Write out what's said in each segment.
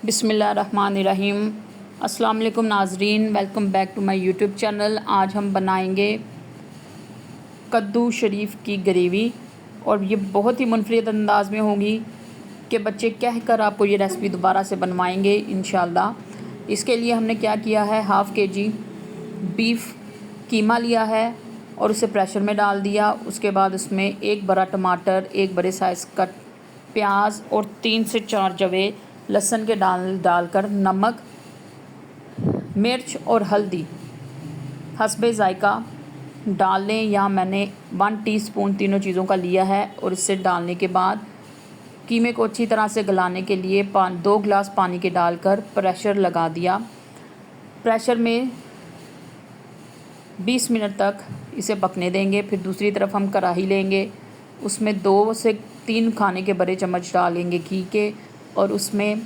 बिस्मिल्लाहिर्रहमानिर्रहीम। अस्सलाम वालेकुम नाजरीन, welcome back to my YouTube channel. आज हम बनाएंगे कद्दू शरीफ की ग्रेवी और ये बहुत ही मुनफरिद अंदाज में होगी कि बच्चे कह कर आपको ये रेसिपी दोबारा से बनवाएंगे इंशाल्लाह। इसके लिए हमने क्या किया है, हाफ़ के जी बीफ कीमा लिया है और उसे प्रेशर में डाल दिया। उसके बाद उसमें एक बड़ा टमाटर, एक बड़े साइज़ का प्याज और 3 से 4 जवे लहसुन के डालकर नमक, मिर्च और हल्दी हस्बे ज़ायका डाल लें। या मैंने 1 टीस्पून तीनों चीज़ों का लिया है। और इससे डालने के बाद कीमे को अच्छी तरह से गलाने के लिए 2 गिलास पानी के डालकर प्रेशर लगा दिया। प्रेशर में 20 मिनट तक इसे पकने देंगे। फिर दूसरी तरफ हम कढ़ाई लेंगे, उसमें 2 से 3 खाने के बड़े चम्मच डालेंगे घी के और उसमें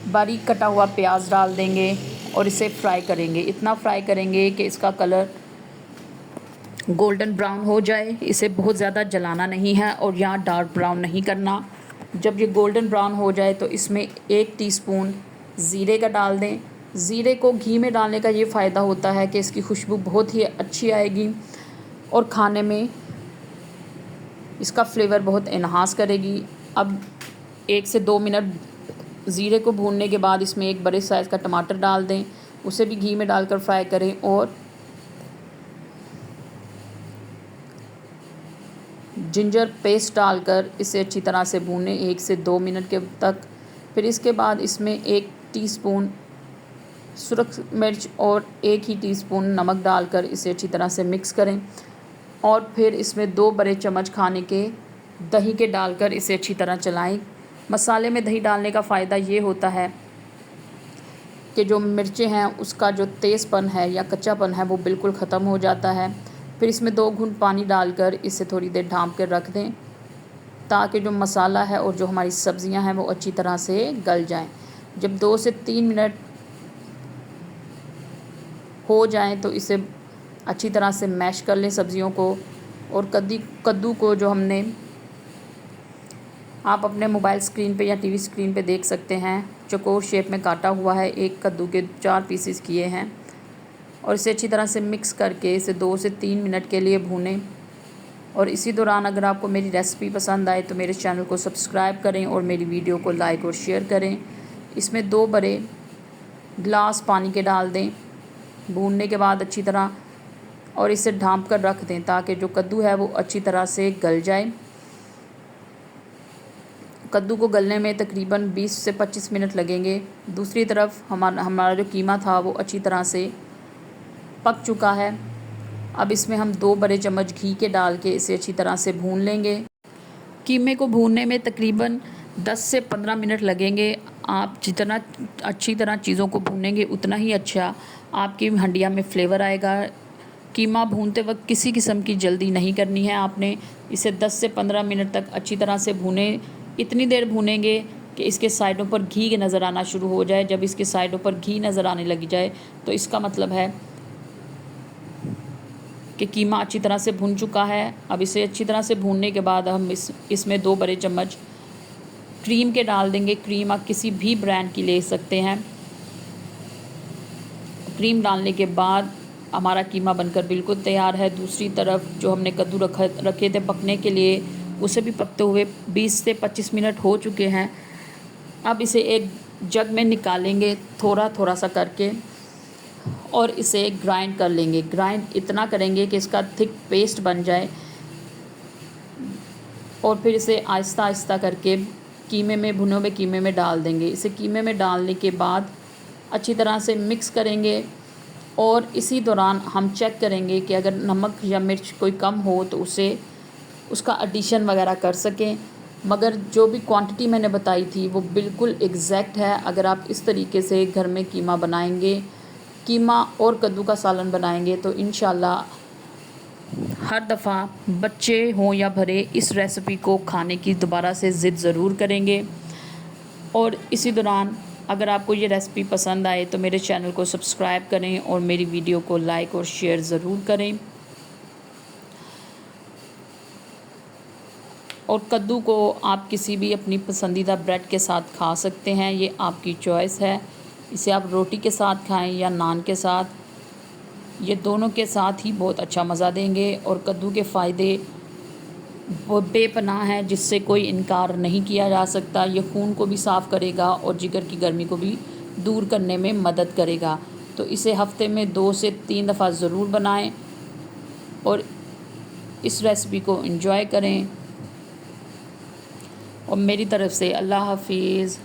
बारीक कटा हुआ प्याज डाल देंगे और इसे फ्राई करेंगे। इतना फ्राई करेंगे कि इसका कलर गोल्डन ब्राउन हो जाए। इसे बहुत ज़्यादा जलाना नहीं है और यहाँ डार्क ब्राउन नहीं करना। जब ये गोल्डन ब्राउन हो जाए तो इसमें 1 टीस्पून ज़ीरे का डाल दें। ज़ीरे को घी में डालने का ये फ़ायदा होता है कि इसकी खुशबू बहुत ही अच्छी आएगी और खाने में इसका फ्लेवर बहुत एनहांस करेगी। अब 1 से 2 मिनट ज़ीरे को भूनने के बाद इसमें एक बड़े साइज़ का टमाटर डाल दें, उसे भी घी में डालकर फ्राई करें और जिंजर पेस्ट डालकर इसे अच्छी तरह से भूनें 1 से 2 मिनट के तक। फिर इसके बाद इसमें 1 टीस्पून सुरख मिर्च और 1 ही टीस्पून नमक डालकर इसे अच्छी तरह से मिक्स करें और फिर इसमें 2 बड़े चम्मच खाने के दही के डालकर इसे अच्छी तरह चलाएं। मसाले में दही डालने का फ़ायदा ये होता है कि जो मिर्चें हैं उसका जो तेज़पन है या कच्चापन है वो बिल्कुल ख़त्म हो जाता है। फिर इसमें 2 घूंट पानी डालकर इसे थोड़ी देर ढाँप कर रख दें ताकि जो मसाला है और जो हमारी सब्ज़ियां हैं वो अच्छी तरह से गल जाएं। जब 2 से 3 मिनट हो जाएं तो इसे अच्छी तरह से मैश कर लें सब्ज़ियों को। और कद्दू को जो हमने आप अपने मोबाइल स्क्रीन पे या टीवी स्क्रीन पे देख सकते हैं, चौकोर शेप में काटा हुआ है। एक कद्दू के 4 पीसेस किए हैं और इसे अच्छी तरह से मिक्स करके इसे 2 से 3 मिनट के लिए भूनें। और इसी दौरान अगर आपको मेरी रेसिपी पसंद आए तो मेरे चैनल को सब्सक्राइब करें और मेरी वीडियो को लाइक और शेयर करें। इसमें 2 बड़े गिलास पानी के डाल दें भूनने के बाद अच्छी तरह और इसे ढाँप कर रख दें ताकि जो कद्दू है वो अच्छी तरह से गल जाए। कद्दू को गलने में तकरीबन 20 से 25 मिनट लगेंगे। दूसरी तरफ हमारा जो कीमा था वो अच्छी तरह से पक चुका है। अब इसमें हम 2 बड़े चम्मच घी के डाल के इसे अच्छी तरह से भून लेंगे। कीमे को भूनने में तकरीबन 10 से 15 मिनट लगेंगे। आप जितना अच्छी तरह चीज़ों को भूनेंगे उतना ही अच्छा आपकी हंडिया में फ्लेवर आएगा। कीमा भूनते वक्त किसी किस्म की जल्दी नहीं करनी है आपने। इसे 10 से 15 मिनट तक अच्छी तरह से भूनें। इतनी देर भूनेंगे कि इसके साइडों पर घी नज़र आना शुरू हो जाए। जब इसके साइडों पर घी नज़र आने लग जाए तो इसका मतलब है कि कीमा अच्छी तरह से भुन चुका है। अब इसे अच्छी तरह से भूनने के बाद हम इसमें 2 बड़े चम्मच क्रीम के डाल देंगे। क्रीम आप किसी भी ब्रांड की ले सकते हैं। क्रीम डालने के बाद हमारा कीमा बनकर बिल्कुल तैयार है। दूसरी तरफ जो हमने कद्दू रखे थे पकने के लिए उसे भी पकते हुए 20 से 25 मिनट हो चुके हैं। अब इसे एक जग में निकालेंगे थोड़ा थोड़ा सा करके और इसे ग्राइंड कर लेंगे। ग्राइंड इतना करेंगे कि इसका थिक पेस्ट बन जाए और फिर इसे आहिस्ता आहिस्ता करके कीमे में भुने हुए कीमे में डाल देंगे। इसे कीमे में डालने के बाद अच्छी तरह से मिक्स करेंगे और इसी दौरान हम चेक करेंगे कि अगर नमक या मिर्च कोई कम हो तो उसका एडिशन वगैरह कर सकें। मगर जो भी क्वांटिटी मैंने बताई थी वो बिल्कुल एग्जैक्ट है। अगर आप इस तरीके से घर में कीमा बनाएंगे, कीमा और कद्दू का सालन बनाएंगे तो इंशाल्लाह हर दफ़ा बच्चे हों या बड़े इस रेसिपी को खाने की दोबारा से ज़िद ज़रूर करेंगे। और इसी दौरान अगर आपको ये रेसिपी पसंद आए तो मेरे चैनल को सब्सक्राइब करें और मेरी वीडियो को लाइक और शेयर ज़रूर करें। और कद्दू को आप किसी भी अपनी पसंदीदा ब्रेड के साथ खा सकते हैं, ये आपकी चॉइस है। इसे आप रोटी के साथ खाएं या नान के साथ, ये दोनों के साथ ही बहुत अच्छा मज़ा देंगे। और कद्दू के फ़ायदे वो बेपनाह हैं, जिससे कोई इनकार नहीं किया जा सकता। ये खून को भी साफ़ करेगा और जिगर की गर्मी को भी दूर करने में मदद करेगा। तो इसे हफ्ते में 2 से 3 दफ़ा ज़रूर बनाएं और इस रेसिपी को एंजॉय करें। और मेरी तरफ़ से अल्लाह हाफ़िज़।